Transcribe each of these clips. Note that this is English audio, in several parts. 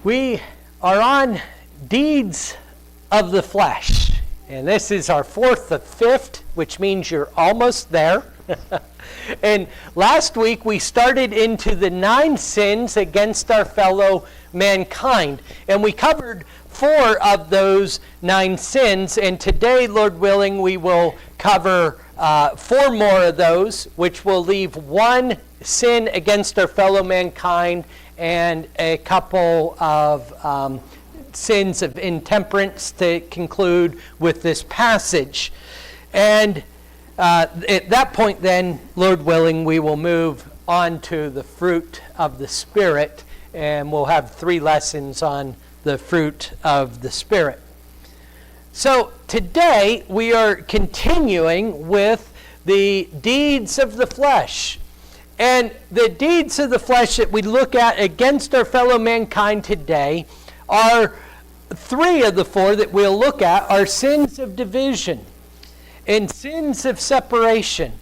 We are on deeds of the flesh, and this is our fourth of fifth, which means you're almost there. And last week we started into the 9 sins against our fellow mankind, and we covered 4 of those 9 sins, and today, Lord willing, we will cover 4 more of those, which will leave 1 sin against our fellow mankind and a couple of sins of intemperance to conclude with this passage. And at that point then, Lord willing, we will move on to the fruit of the Spirit, and we'll have 3 lessons on the fruit of the Spirit. So today we are continuing with the deeds of the flesh. And the deeds of the flesh that we look at against our fellow mankind today are 3 of the 4 that we'll look at are sins of division and sins of separation.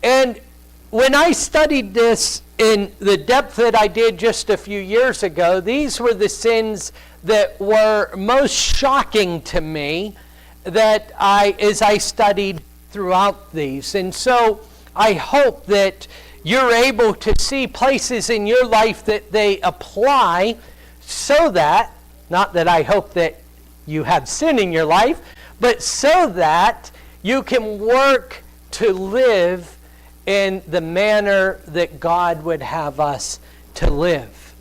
And when I studied this in the depth that I did just a few years ago, these were the sins that were most shocking to me that as I studied throughout these. And so I hope that you're able to see places in your life that they apply, so that, not that I hope that you have sin in your life, but so that you can work to live in the manner that God would have us to live.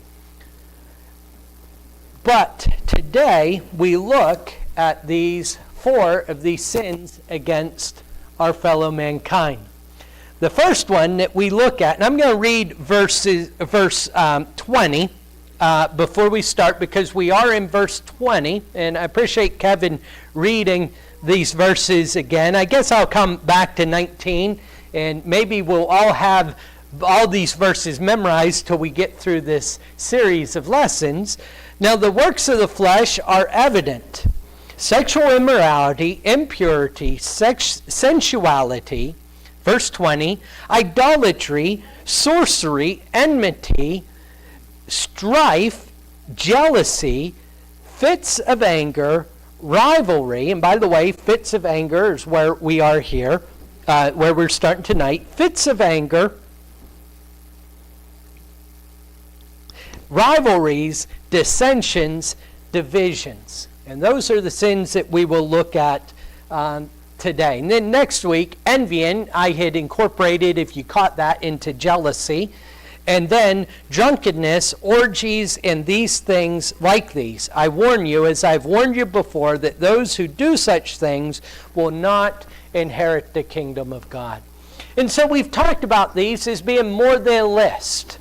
But today we look at these 4 of these sins against our fellow mankind. The first one that we look at, and I'm going to read verse 20 before we start, because we are in verse 20, and I appreciate Kevin reading these verses again. I guess I'll come back to 19, and maybe we'll all have all these verses memorized till we get through this series of lessons. Now, the works of the flesh are evident: sexual immorality, impurity, sensuality, verse 20, idolatry, sorcery, enmity, strife, jealousy, fits of anger, rivalry. And by the way, fits of anger is where we are here, where we're starting tonight. Fits of anger, rivalries, dissensions, divisions. And those are the sins that we will look at today. And then next week, envying, I had incorporated, if you caught that, into jealousy. And then drunkenness, orgies, and these things like these. I warn you, as I've warned you before, that those who do such things will not inherit the kingdom of God. And so we've talked about these as being more than a list.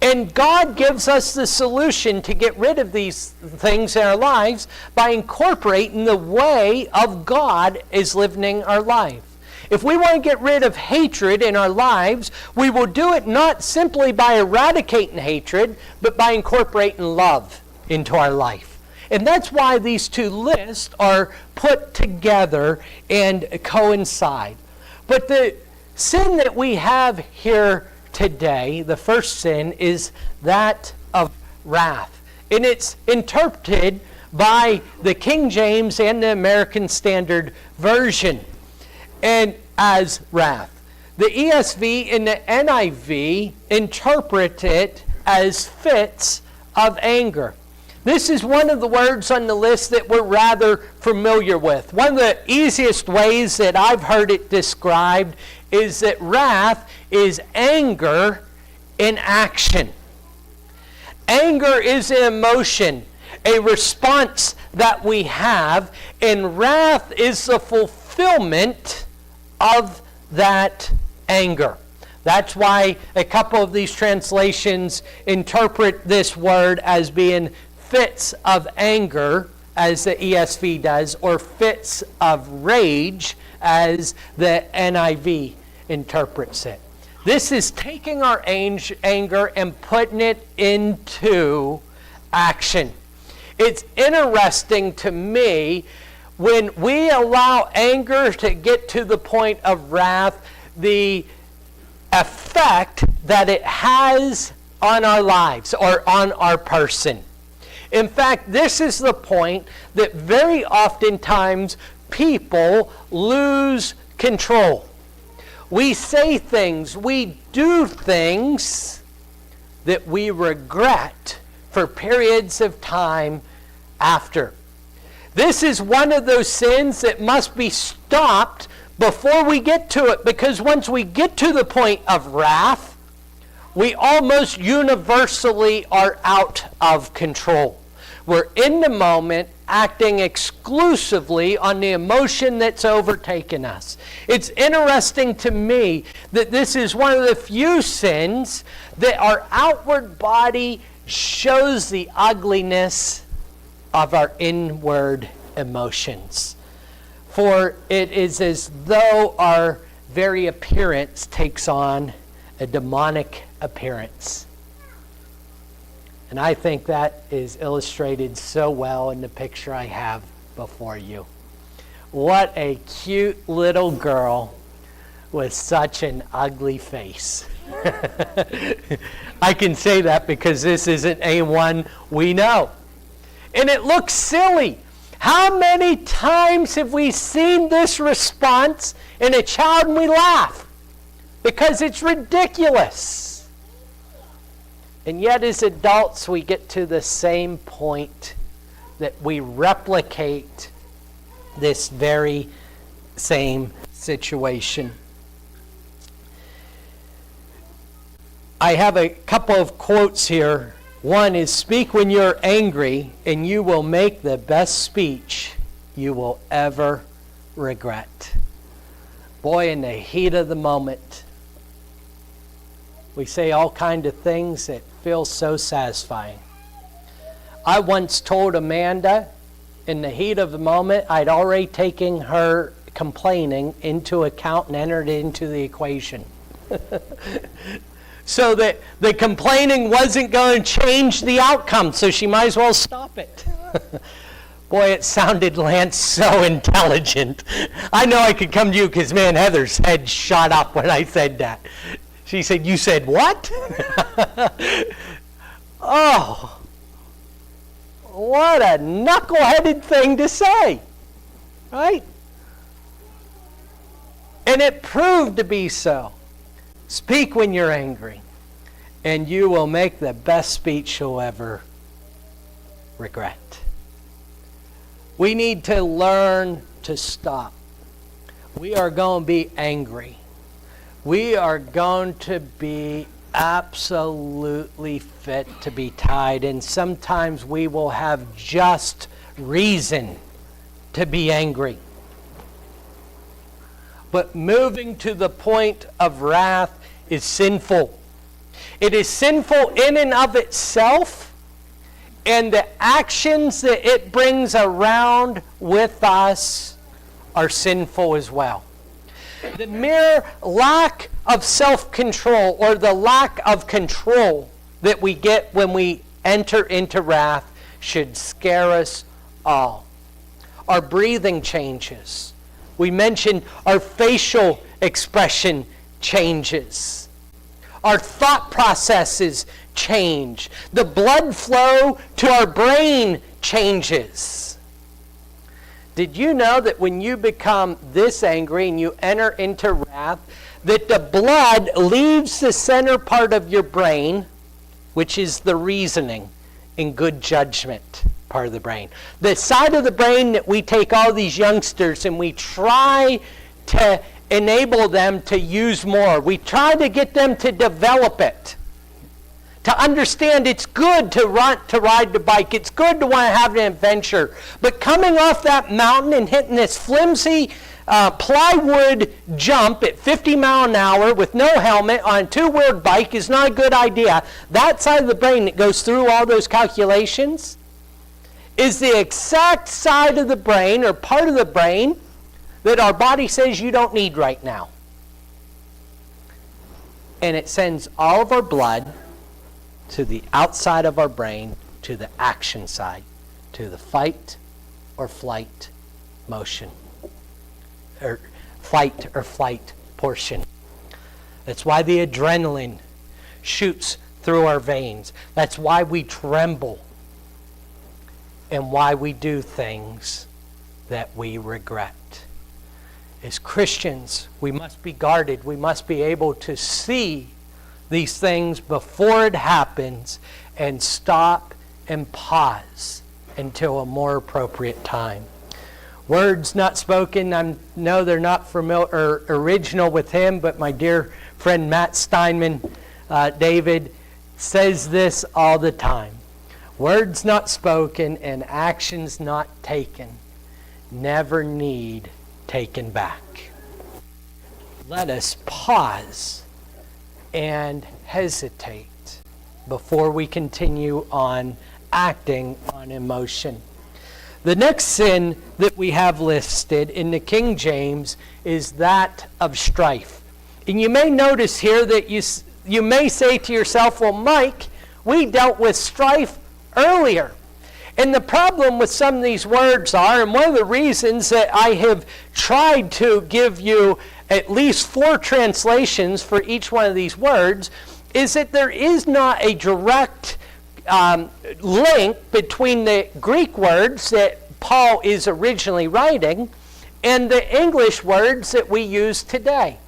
And God gives us the solution to get rid of these things in our lives by incorporating the way of God as living our life. If we want to get rid of hatred in our lives, we will do it not simply by eradicating hatred, but by incorporating love into our life. And that's why these 2 lists are put together and coincide. But the sin that we have here today, the first sin, is that of wrath. And it's interpreted by the King James and the American Standard Version and as wrath. The ESV and the NIV interpret it as fits of anger. This is one of the words on the list that we're rather familiar with. One of the easiest ways that I've heard it described is that wrath is anger in action. Anger is an emotion, a response that we have, and wrath is the fulfillment of that anger. That's why a couple of these translations interpret this word as being fits of anger, as the ESV does, or fits of rage, as the NIV interprets it. This is taking our anger and putting it into action. It's interesting to me when we allow anger to get to the point of wrath, the effect that it has on our lives or on our person. In fact, this is the point that very oftentimes people lose control. We say things, we do things that we regret for periods of time after. This is one of those sins that must be stopped before we get to it, because once we get to the point of wrath, we almost universally are out of control. We're in the moment acting exclusively on the emotion that's overtaken us. It's interesting to me that this is one of the few sins that our outward body shows the ugliness of our inward emotions. For it is as though our very appearance takes on a demonic appearance. And I think that is illustrated so well in the picture I have before you. What a cute little girl with such an ugly face. I can say that because this isn't a one we know. And it looks silly. How many times have we seen this response in a child and we laugh? Because it's ridiculous. And yet as adults we get to the same point that we replicate this very same situation. I have a couple of quotes here. One is, "Speak when you're angry, and you will make the best speech you will ever regret." Boy, in the heat of the moment, we say all kinds of things that feel so satisfying. I once told Amanda, in the heat of the moment, I'd already taken her complaining into account and entered it into the equation. So that the complaining wasn't going to change the outcome, so she might as well stop it. Boy, it sounded, Lance, so intelligent. I know I could come to you because, man, Heather's head shot up when I said that. She said, "You said what?" Oh, what a knuckleheaded thing to say, right? And it proved to be so. Speak when you're angry, and you will make the best speech you'll ever regret. We need to learn to stop. We are going to be angry. We are going to be absolutely fit to be tied, and sometimes we will have just reason to be angry. But moving to the point of wrath is sinful. It is sinful in and of itself, and the actions that it brings around with us are sinful as well. The mere lack of self-control, or the lack of control that we get when we enter into wrath, should scare us all. Our breathing changes. We mentioned our facial expression changes. Our thought processes change. The blood flow to our brain changes. Did you know that when you become this angry and you enter into wrath, that the blood leaves the center part of your brain, which is the reasoning and good judgment part of the brain. The side of the brain that we take all these youngsters and we try to enable them to use more. We try to get them to develop it. To understand it's good to ride the bike. It's good to want to have an adventure. But coming off that mountain and hitting this flimsy plywood jump at 50 miles an hour with no helmet on a two-wheeled bike is not a good idea. That side of the brain that goes through all those calculations is the exact side of the brain or part of the brain that our body says you don't need right now. And it sends all of our blood to the outside of our brain, to the action side, to the fight or flight motion, or fight or flight portion. That's why the adrenaline shoots through our veins. That's why we tremble. and why we do things that we regret. As Christians, we must be guarded. We must be able to see these things before it happens and stop and pause until a more appropriate time. Words not spoken, I know they're not familiar or original with him, but my dear friend Matt Steinman, David, says this all the time. Words not spoken and actions not taken never need taken back. Let us pause and hesitate before we continue on acting on emotion. The next sin that we have listed in the King James is that of strife. And you may notice here that you may say to yourself, well, Mike, we dealt with strife earlier. And the problem with some of these words are, and one of the reasons that I have tried to give you at least 4 translations for each one of these words, is that there is not a direct link between the Greek words that Paul is originally writing and the English words that we use today.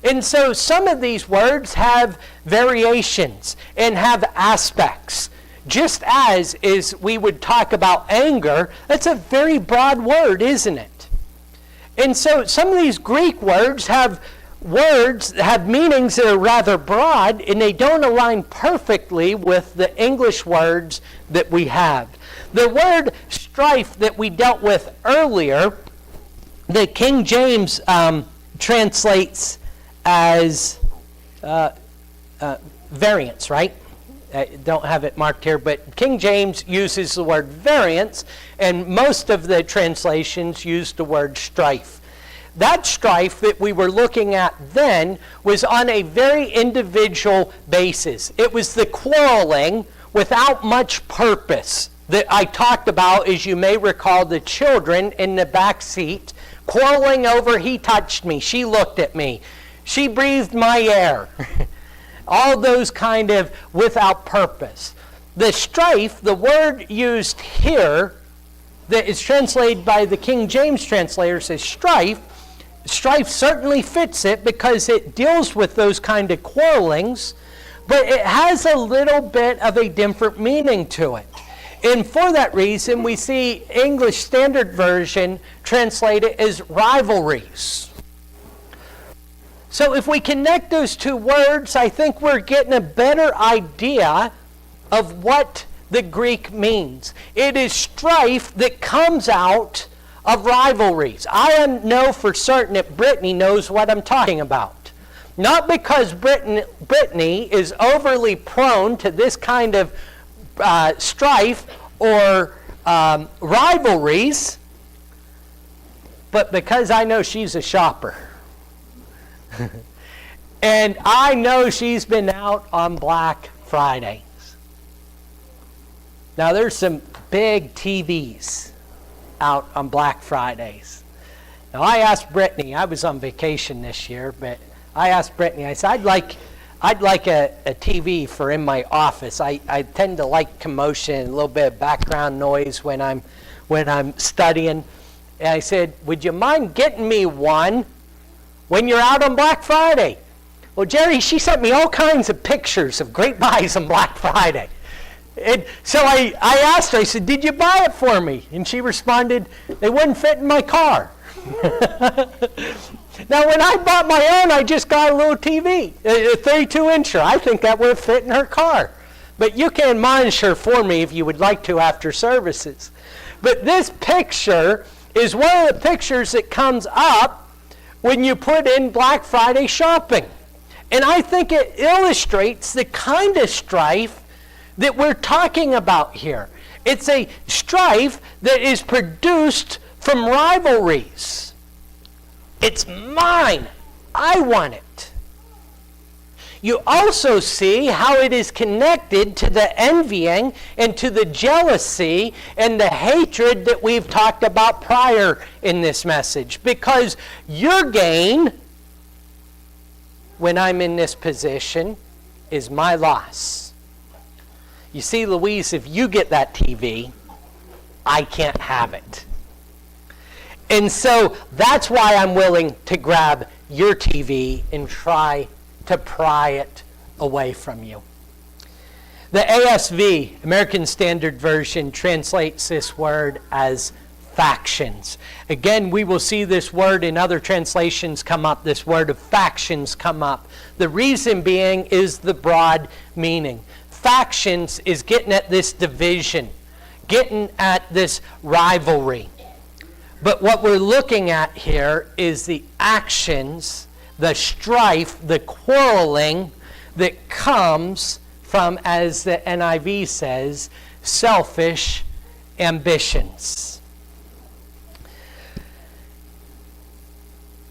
And so some of these words have variations and have aspects. Just as we would talk about anger, that's a very broad word, isn't it? And so some of these Greek words have meanings that are rather broad, and they don't align perfectly with the English words that we have. The word strife that we dealt with earlier, the King James translates as variance, right? I don't have it marked here, but King James uses the word variance, and most of the translations use the word strife. That strife that we were looking at then was on a very individual basis. It was the quarreling without much purpose that I talked about, as you may recall, the children in the back seat quarreling over, he touched me, she looked at me, she breathed my air. All those kind of without purpose. The strife, the word used here that is translated by the King James translators as strife, strife certainly fits it because it deals with those kind of quarrelings, but it has a little bit of a different meaning to it. And for that reason, we see English Standard Version translated as rivalries. So if we connect those two words, I think we're getting a better idea of what the Greek means. It is strife that comes out of rivalries. I know for certain that Brittany knows what I'm talking about. Not because Brittany is overly prone to this kind of strife or rivalries, but because I know she's a shopper. And I know she's been out on Black Fridays. Now there's some big TVs out on Black Fridays. Now I asked Brittany, I was on vacation this year, but I asked Brittany, I said, I'd like a TV for in my office. I tend to like commotion, a little bit of background noise when I'm studying. And I said, would you mind getting me one when you're out on Black Friday? Well, Jerry, she sent me all kinds of pictures of great buys on Black Friday. And so I asked her, I said, did you buy it for me? And she responded, they wouldn't fit in my car. Now, when I bought my own, I just got a little TV, a 32-incher. I think that would have fit in her car. But you can admonish her for me if you would like to after services. But this picture is one of the pictures that comes up when you put in Black Friday shopping. And I think it illustrates the kind of strife that we're talking about here. It's a strife that is produced from rivalries. It's mine. I want it. You also see how it is connected to the envying and to the jealousy and the hatred that we've talked about prior in this message. Because your gain, when I'm in this position, is my loss. You see, Louise, if you get that TV, I can't have it. And so that's why I'm willing to grab your TV and try to pry it away from you. The ASV, American Standard Version, translates this word as factions. Again, we will see this word in other translations come up, this word of factions come up. The reason being is the broad meaning. Factions is getting at this division, getting at this rivalry. But what we're looking at here is the actions, the strife, the quarreling that comes from, as the NIV says, selfish ambitions.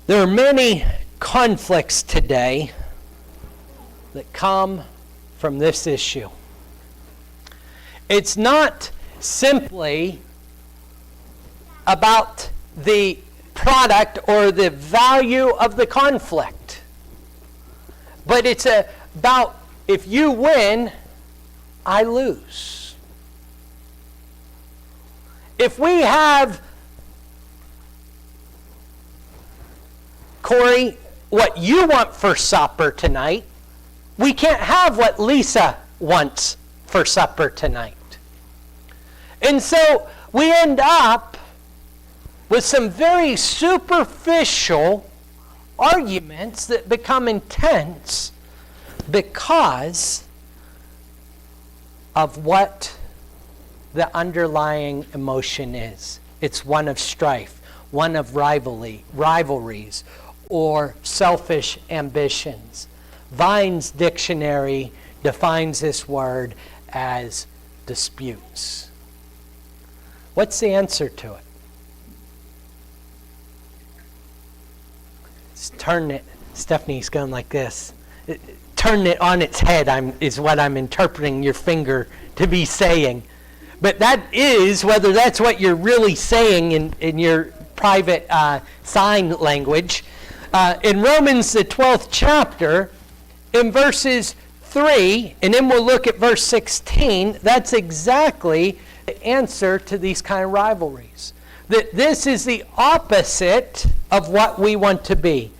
There are many conflicts today that come from this issue. It's not simply about the product or the value of the conflict, but it's about, if you win, I lose. If we have, Corey, what you want for supper tonight, we can't have what Lisa wants for supper tonight. And so we end up with some very superficial arguments that become intense because of what the underlying emotion is. It's one of strife, one of rivalries, or selfish ambitions. Vine's dictionary defines this word as disputes. What's the answer to it? Turn it. Stephanie's going like this. Turn it on its head is what I'm interpreting your finger to be saying. But that is, whether that's what you're really saying in your private sign language. In Romans, the 12th chapter, in verses 3, and then we'll look at verse 16, that's exactly the answer to these kind of rivalries. That this is the opposite of what we want to be.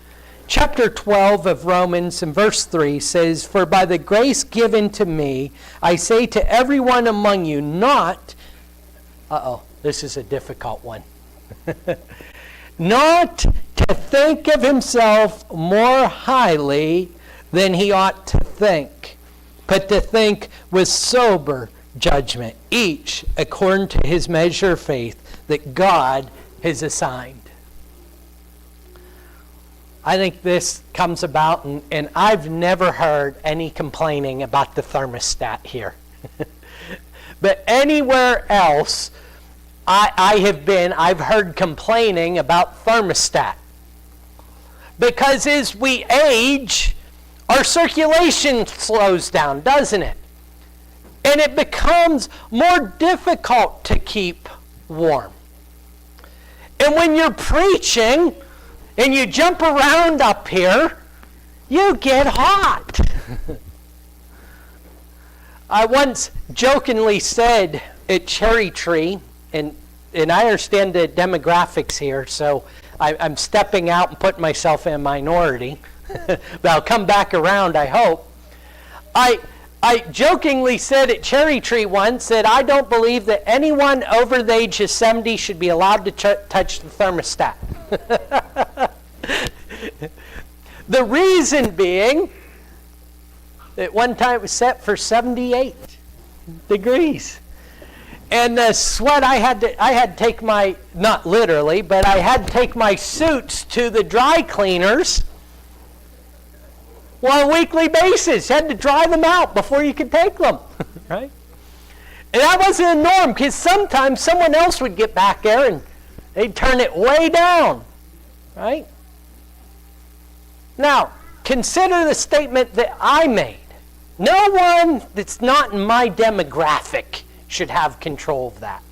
Chapter 12 of Romans in verse 3 says, "For by the grace given to me, I say to everyone among you, not," this is a difficult one, "not to think of himself more highly than he ought to think, but to think with sober judgment, each according to his measure of faith that God has assigned." I think this comes about, and I've never heard any complaining about the thermostat here. But anywhere else I've heard complaining about thermostat. Because as we age, our circulation slows down, doesn't it? And it becomes more difficult to keep warm. And when you're preaching and you jump around up here, you get hot. I once jokingly said at Cherry Tree, and I understand the demographics here, so I'm stepping out and putting myself in a minority, but I'll come back around, I hope. I jokingly said at Cherry Tree once that I don't believe that anyone over the age of 70 should be allowed to touch the thermostat. The reason being that one time it was set for 78 degrees. And the sweat, I had to take my, not literally, but I had to take my suits to the dry cleaners on a weekly basis. You had to dry them out before you could take them, right? And that wasn't a norm, because sometimes someone else would get back there and they'd turn it way down, right? Now, consider the statement that I made. No one that's not in my demographic should have control of that.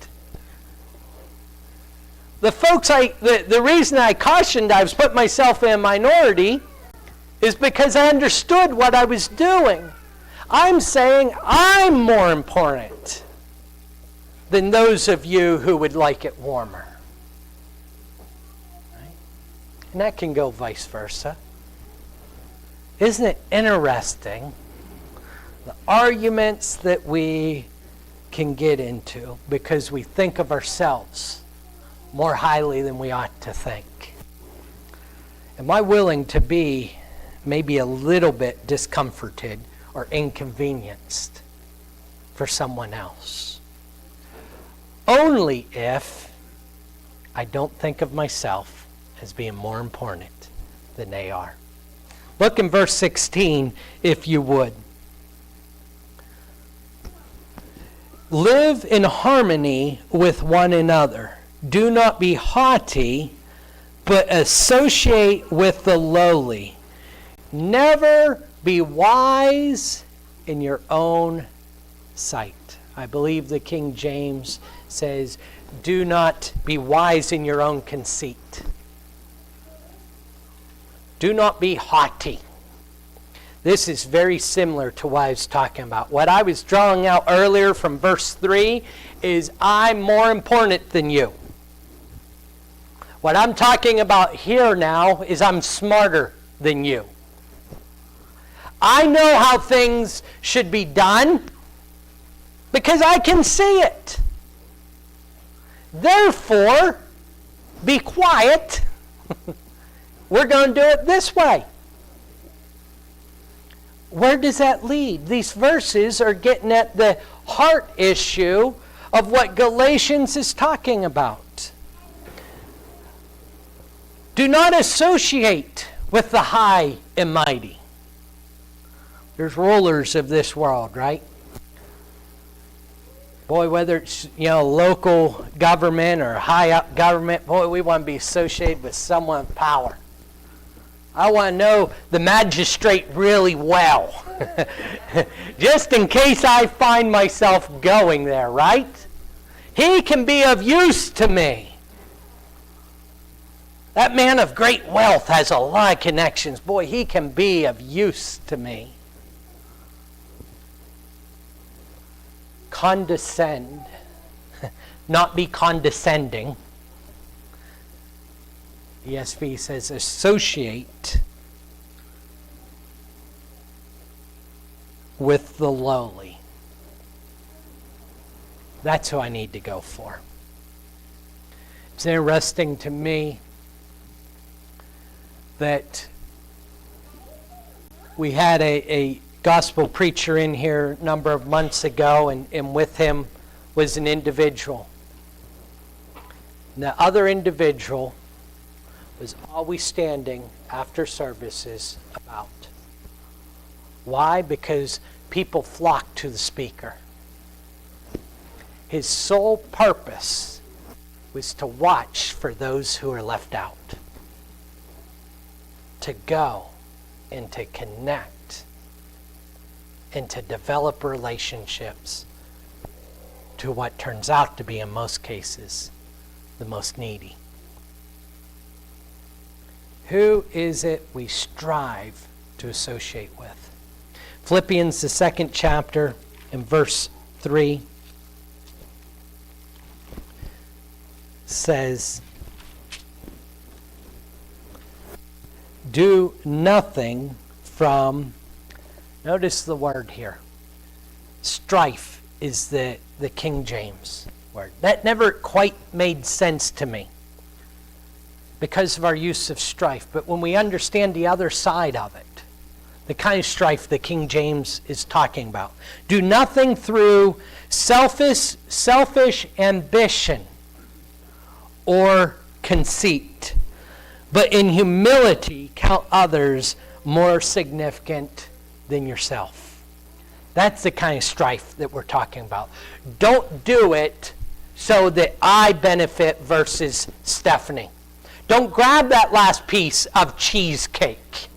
The folks, the reason I cautioned I was putting myself in a minority is because I understood what I was doing. I'm saying I'm more important than those of you who would like it warmer. Right? And that can go vice versa. Isn't it interesting the arguments that we can get into because we think of ourselves more highly than we ought to think? Am I willing to be maybe a little bit discomforted or inconvenienced for someone else? Only if I don't think of myself as being more important than they are. Look in verse 16, if you would. Live in harmony with one another. Do not be haughty, but associate with the lowly. Never be wise in your own sight. I believe the King James says, do not be wise in your own conceit. Do not be haughty. This is very similar to what I was talking about. What I was drawing out earlier from verse 3 is I'm more important than you. What I'm talking about here now is I'm smarter than you. I know how things should be done because I can see it. Therefore, be quiet. We're going to do it this way. Where does that lead? These verses are getting at the heart issue of what Galatians is talking about. Do not associate with the high and mighty. There's rulers of this world, right? Boy, whether it's local government or high up government, boy, we want to be associated with someone of power. I want to know the magistrate really well, just in case I find myself going there, right? He can be of use to me. That man of great wealth has a lot of connections. Boy, he can be of use to me. Condescend, not be condescending. ESV says associate with the lowly. That's who I need to go for. It's interesting to me that we had a gospel preacher in here a number of months ago, and with him was an individual. And the other individual was always standing after services about. Why? Because people flocked to the speaker. His sole purpose was to watch for those who are left out. To go and to connect and to develop relationships to what turns out to be, in most cases, the most needy. Who is it we strive to associate with? Philippians, the 2nd chapter, in verse 3, says, do nothing from, notice the word here, strife is the King James word. That never quite made sense to me because of our use of strife. But when we understand the other side of it, the kind of strife the King James is talking about. Do nothing through selfish ambition or conceit, but in humility count others more significant than yourself. That's the kind of strife that we're talking about. Don't do it so that I benefit versus Stephanie. Don't grab that last piece of cheesecake.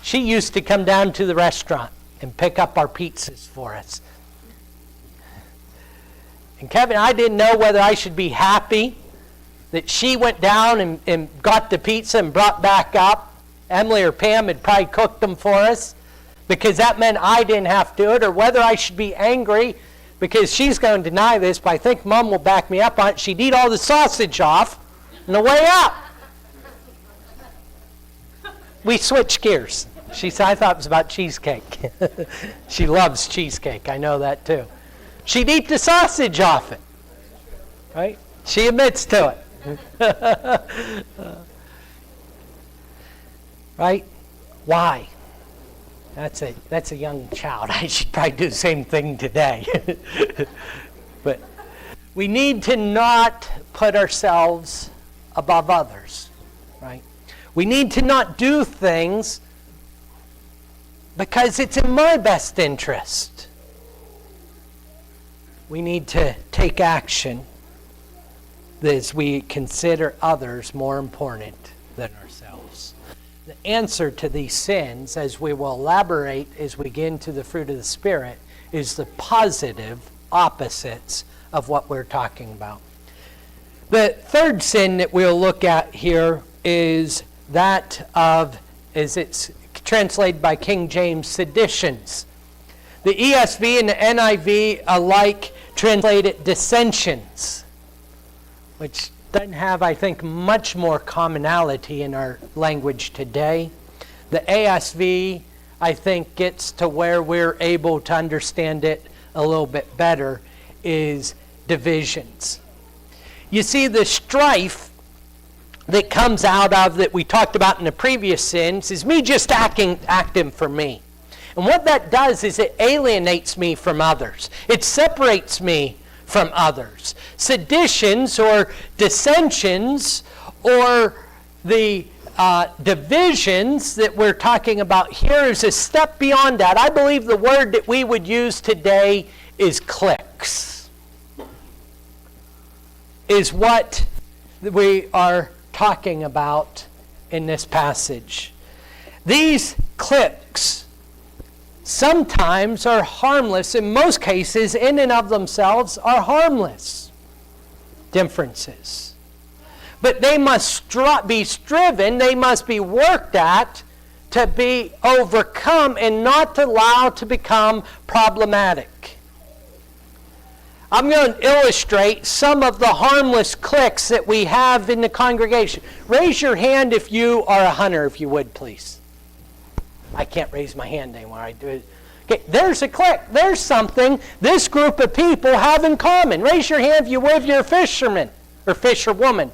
She used to come down to the restaurant and pick up our pizzas for us. And Kevin, I didn't know whether I should be happy that she went down and got the pizza and brought back up. Emily or Pam had probably cooked them for us because that meant I didn't have to do it, or whether I should be angry because she's going to deny this, but I think Mom will back me up on it. She'd eat all the sausage off on the way up. We switched gears. She said, I thought it was about cheesecake. She loves cheesecake. I know that too. She'd eat the sausage off it. Right? She admits to it. Right? Why? That's a young child. I should probably do the same thing today. But we need to not put ourselves above others. Right? We need to not do things because it's in my best interest. We need to take action as we consider others more important than ourselves. The answer to these sins, as we will elaborate as we get into the fruit of the Spirit, is the positive opposites of what we're talking about. The third sin that we'll look at here is that of, as it's translated by King James, seditions. The ESV and the NIV alike translate it dissensions, which doesn't have, I think, much more commonality in our language today. The ASV, I think, gets to where we're able to understand it a little bit better, is divisions. You see, the strife that comes out of, that we talked about in the previous sins, is me just acting for me. And what that does is it alienates me from others. It separates me from others. Seditions or dissensions or the divisions that we're talking about here is a step beyond that. I believe the word that we would use today is cliques. Is what we are talking about in this passage. These cliques sometimes are harmless. In most cases, in and of themselves, are harmless differences. But they must be striven, they must be worked at to be overcome and not allowed to become problematic. I'm going to illustrate some of the harmless cliques that we have in the congregation. Raise your hand if you are a hunter, if you would, please. I can't raise my hand anymore. I do it. Okay, there's a clique. There's something this group of people have in common. Raise your hand if you would, if you're a fisherman or fisherwoman.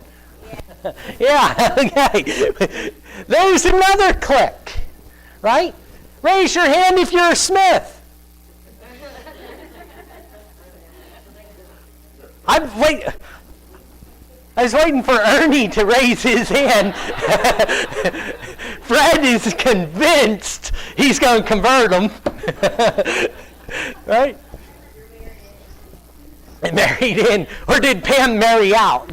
Yeah, okay. There's another clique, right? Raise your hand if you're a smith. I was waiting for Ernie to raise his hand. Fred is convinced he's going to convert him. Right? Married in. Or did Pam marry out?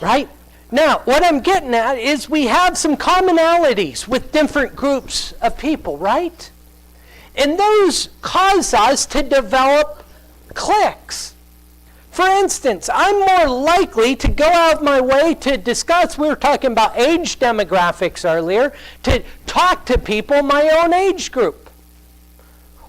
Right? Now, what I'm getting at is we have some commonalities with different groups of people, right? And those cause us to develop cliques. For instance, I'm more likely to go out of my way to discuss, we were talking about age demographics earlier, to talk to people my own age group.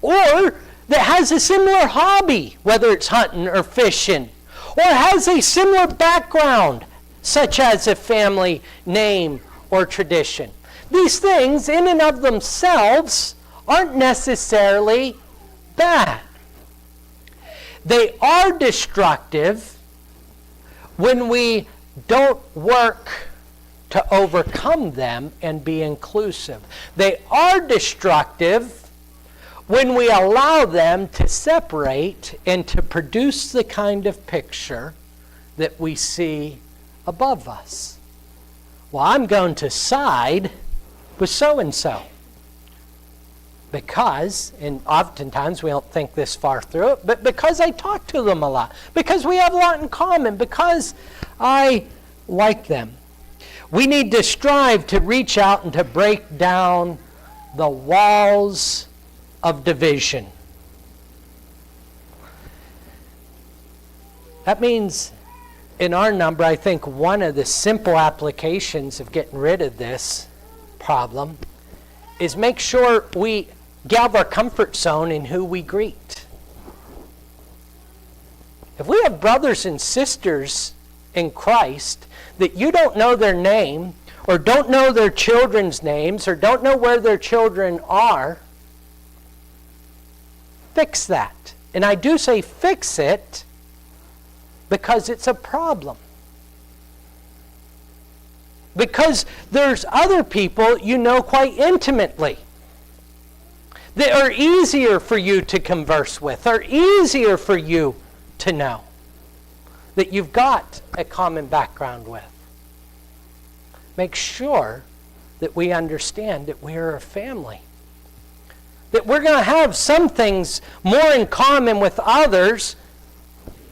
Or that has a similar hobby, whether it's hunting or fishing, or has a similar background, such as a family name or tradition. These things, in and of themselves, aren't necessarily bad. They are destructive when we don't work to overcome them and be inclusive. They are destructive when we allow them to separate and to produce the kind of picture that we see above us. Well, I'm going to side with so-and-so. Because, and oftentimes we don't think this far through it, but because I talk to them a lot, because we have a lot in common, because I like them. We need to strive to reach out and to break down the walls of division. That means in our number, I think one of the simple applications of getting rid of this problem is make sure we get out of our comfort zone in who we greet. If we have brothers and sisters in Christ that you don't know their name, or don't know their children's names, or don't know where their children are, fix that. And I do say fix it because it's a problem. Because there's other people you know quite intimately that are easier for you to converse with, are easier for you to know, that you've got a common background with. Make sure that we understand that we're a family. That we're going to have some things more in common with others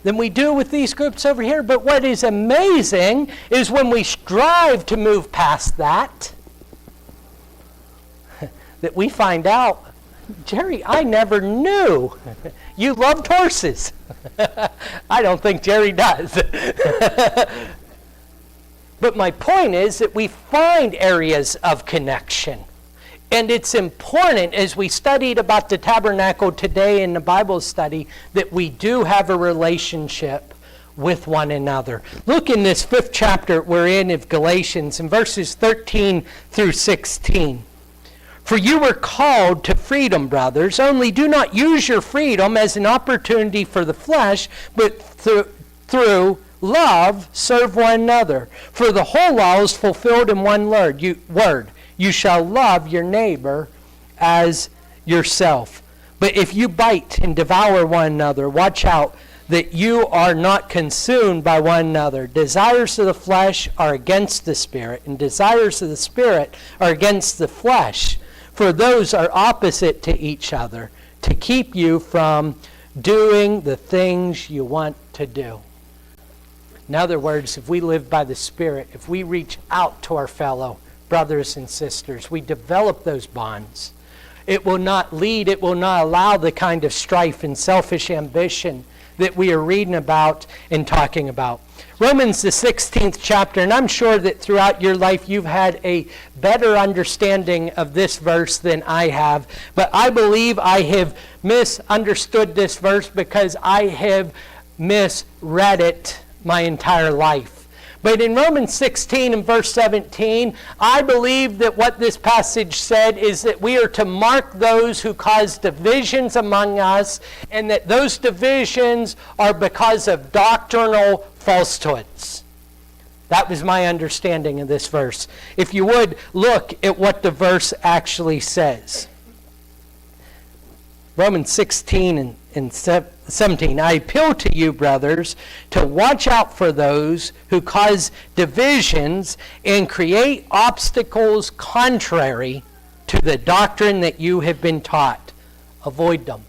than we do with these groups over here. But what is amazing is when we strive to move past that, that we find out, Jerry, I never knew you loved horses. I don't think Jerry does. But my point is that we find areas of connection. And it's important, as we studied about the tabernacle today in the Bible study, that we do have a relationship with one another. Look in this 5th chapter we're in of Galatians, in verses 13 through 16. For you were called to freedom, brothers, only do not use your freedom as an opportunity for the flesh, but through love serve one another. For the whole law is fulfilled in one word. You shall love your neighbor as yourself. But if you bite and devour one another, watch out that you are not consumed by one another. Desires of the flesh are against the Spirit, and desires of the Spirit are against the flesh. For those are opposite to each other, to keep you from doing the things you want to do. In other words, if we live by the Spirit, if we reach out to our fellow brothers and sisters, we develop those bonds. It will not allow the kind of strife and selfish ambition that we are reading about and talking about. Romans, the 16th chapter, and I'm sure that throughout your life you've had a better understanding of this verse than I have, but I believe I have misunderstood this verse because I have misread it my entire life. But in Romans 16 and verse 17, I believe that what this passage said is that we are to mark those who cause divisions among us, and that those divisions are because of doctrinal falsehoods. That was my understanding of this verse. If you would, look at what the verse actually says. Romans 16 and 17. I appeal to you, brothers, to watch out for those who cause divisions and create obstacles contrary to the doctrine that you have been taught. Avoid them.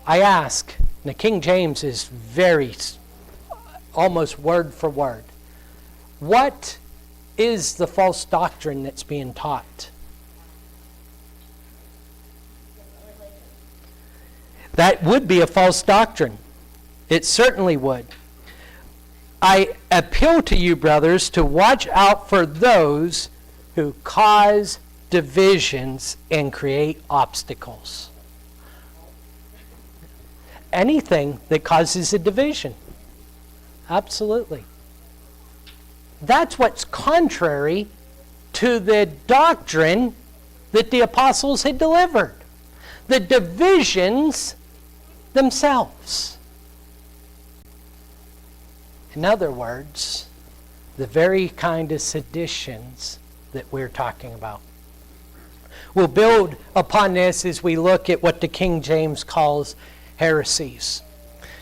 I ask, the King James is very, almost word for word. What is the false doctrine that's being taught? That would be a false doctrine. It certainly would. I appeal to you, brothers, to watch out for those who cause divisions and create obstacles. Anything that causes a division. Absolutely. That's what's contrary to the doctrine that the apostles had delivered. The divisions themselves. In other words, the very kind of seditions that we're talking about. We'll build upon this as we look at what the King James calls heresies.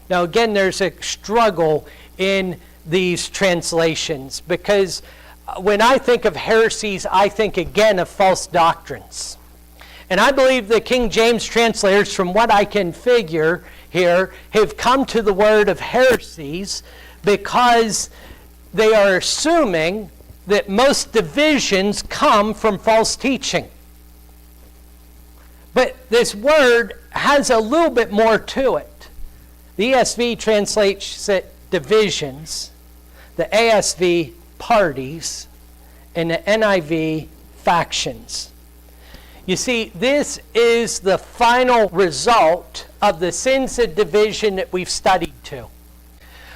Now again, there's a struggle in these translations because when I think of heresies, I think again of false doctrines. And I believe the King James translators, from what I can figure here, have come to the word of heresies because they are assuming that most divisions come from false teaching. But this word has a little bit more to it. The ESV translates it divisions, the ASV parties, and the NIV factions. You see, this is the final result of the sins of division that we've studied to.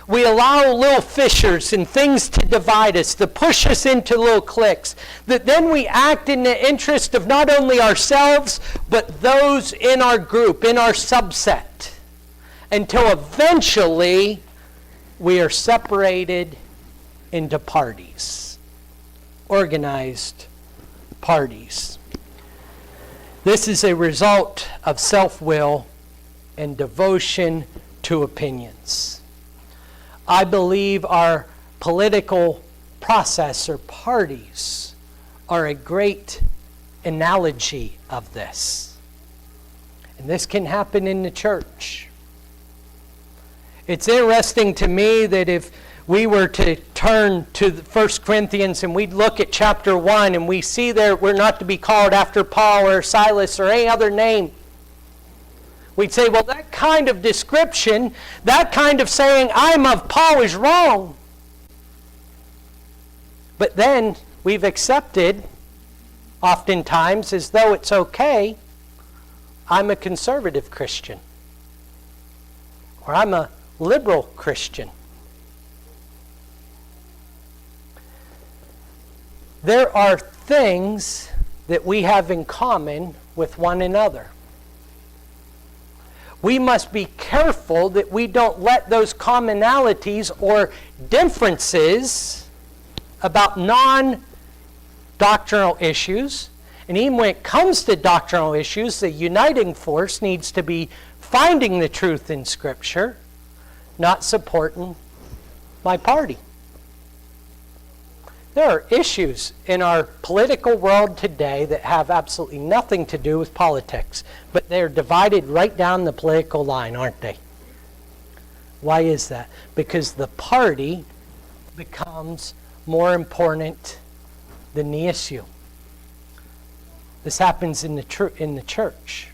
We allow little fissures and things to divide us, to push us into little cliques, that then we act in the interest of not only ourselves, but those in our group, in our subset, until eventually we are separated into parties, organized parties. This is a result of self-will and devotion to opinions. I believe our political process or parties are a great analogy of this. And this can happen in the church. It's interesting to me that if we were to turn to 1 Corinthians and we'd look at chapter 1 and we see there we're not to be called after Paul or Silas or any other name, we'd say, well, that kind of description, that kind of saying, I'm of Paul, is wrong. But then we've accepted, oftentimes, as though it's okay, I'm a conservative Christian. Or I'm a liberal Christian. There are things that we have in common with one another. We must be careful that we don't let those commonalities or differences about non-doctrinal issues, and even when it comes to doctrinal issues, the uniting force needs to be finding the truth in Scripture, not supporting my party. There are issues in our political world today that have absolutely nothing to do with politics, but they're divided right down the political line, aren't they? Why is that? Because the party becomes more important than the issue. This happens in the church.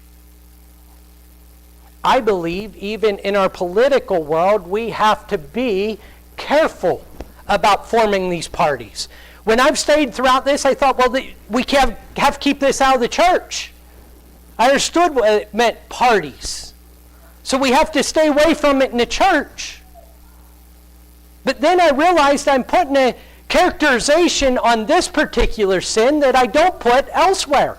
I believe even in our political world, we have to be careful about forming these parties. When I've stayed throughout this, I thought, well, we have to keep this out of the church. I understood what it meant, parties. So we have to stay away from it in the church. But then I realized I'm putting a characterization on this particular sin that I don't put elsewhere.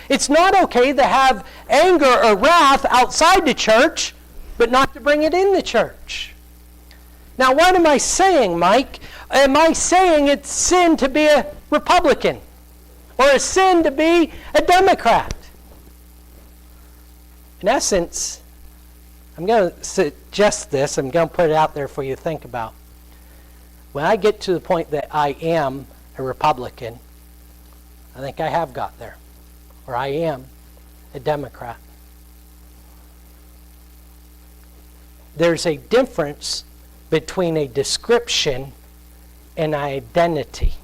It's not okay to have anger or wrath outside the church, but not to bring it in the church. Now, what am I saying, Mike? Am I saying it's sin to be a Republican or a sin to be a Democrat? In essence, I'm going to suggest this. I'm going to put it out there for you to think about. When I get to the point that I am a Republican, I think I have got there, or I am a Democrat. There's a difference between a description and identity.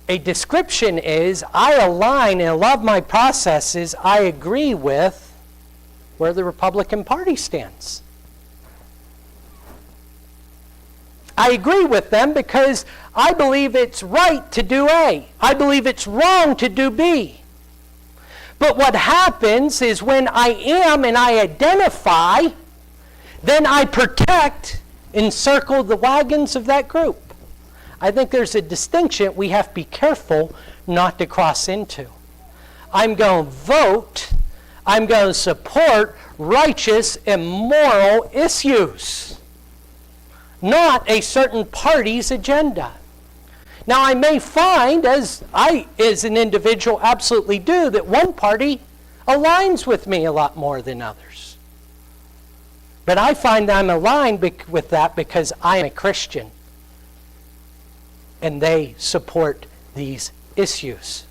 A description is, I align and love my processes, I agree with where the Republican Party stands. I agree with them because I believe it's right to do A. I believe it's wrong to do B. But what happens is when I am and I identify, then I protect and circle the wagons of that group. I think there's a distinction we have to be careful not to cross into. I'm going to vote, I'm going to support righteous and moral issues, not a certain party's agenda. Now, I may find, as I, as an individual, absolutely do, that one party aligns with me a lot more than others. But I find I'm aligned with that because I'm a Christian, and they support these issues.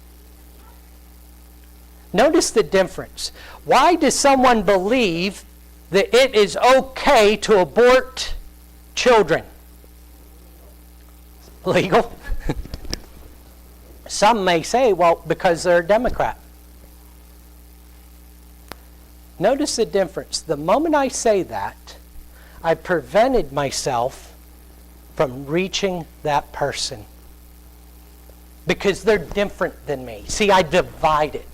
Notice the difference. Why does someone believe that it is okay to abort children? Legal? Some may say, well, because they're a Democrat. Notice the difference. The moment I say that, I prevented myself from reaching that person. because they're different than me. See, I divide it.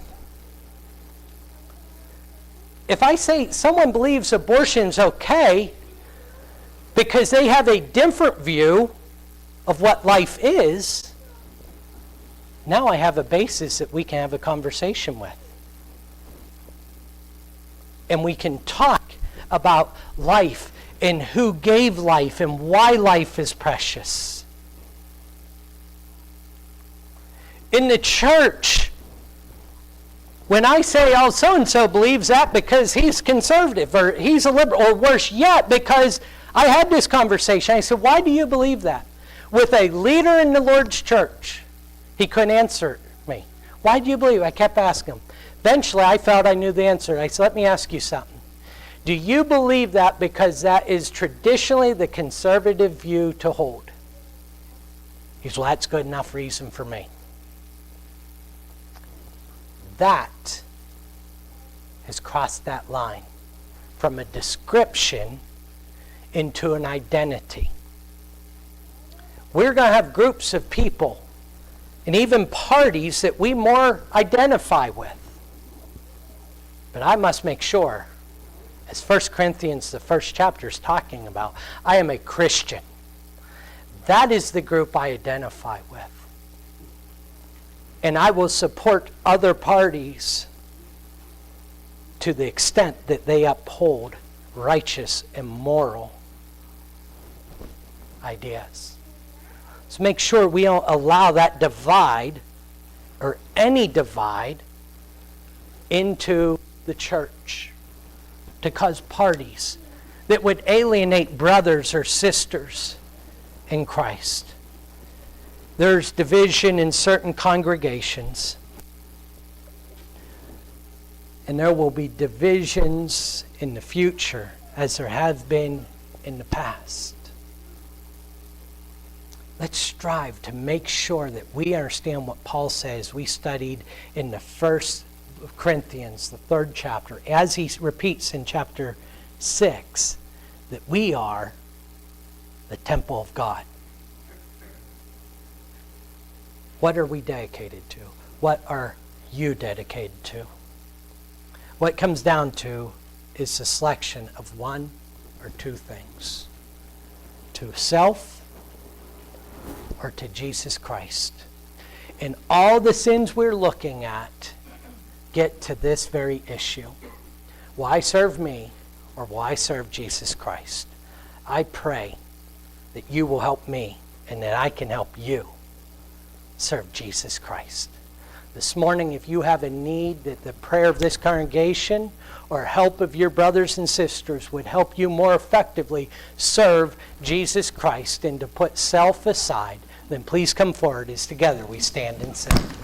If I say someone believes abortion's okay because they have a different view of what life is, now I have a basis that we can have a conversation with. And we can talk about life and who gave life and why life is precious. In the church, when I say, oh, so-and-so believes that because he's conservative or he's a liberal, or worse yet, because I had this conversation. I said, why do you believe that? With a leader in the Lord's church. He couldn't answer me. Why do you believe? I kept asking him. Eventually, I felt I knew the answer. I said, let me ask you something. Do you believe that because that is traditionally the conservative view to hold? He said, well, that's good enough reason for me. That has crossed that line from a description into an identity. We're going to have groups of people and even parties that we more identify with. But I must make sure, as 1 Corinthians, the first chapter is talking about, I am a Christian. That is the group I identify with. And I will support other parties to the extent that they uphold righteous and moral ideas. So make sure we don't allow that divide or any divide into the church to cause parties that would alienate brothers or sisters in Christ. There's division in certain congregations, and there will be divisions in the future as there have been in the past. Let's strive to make sure that we understand what Paul says we studied in the 1 Corinthians, the 3rd chapter, as he repeats in chapter 6, that we are the temple of God. What are we dedicated to? What are you dedicated to? What it comes down to is a selection of one or two things. To self or to Jesus Christ. And all the sins we're looking at get to this very issue. Why serve me or why serve Jesus Christ? I pray that you will help me and that I can help you serve Jesus Christ. This morning, if you have a need that the prayer of this congregation or help of your brothers and sisters would help you more effectively serve Jesus Christ and to put self aside, then please come forward as together we stand and sing.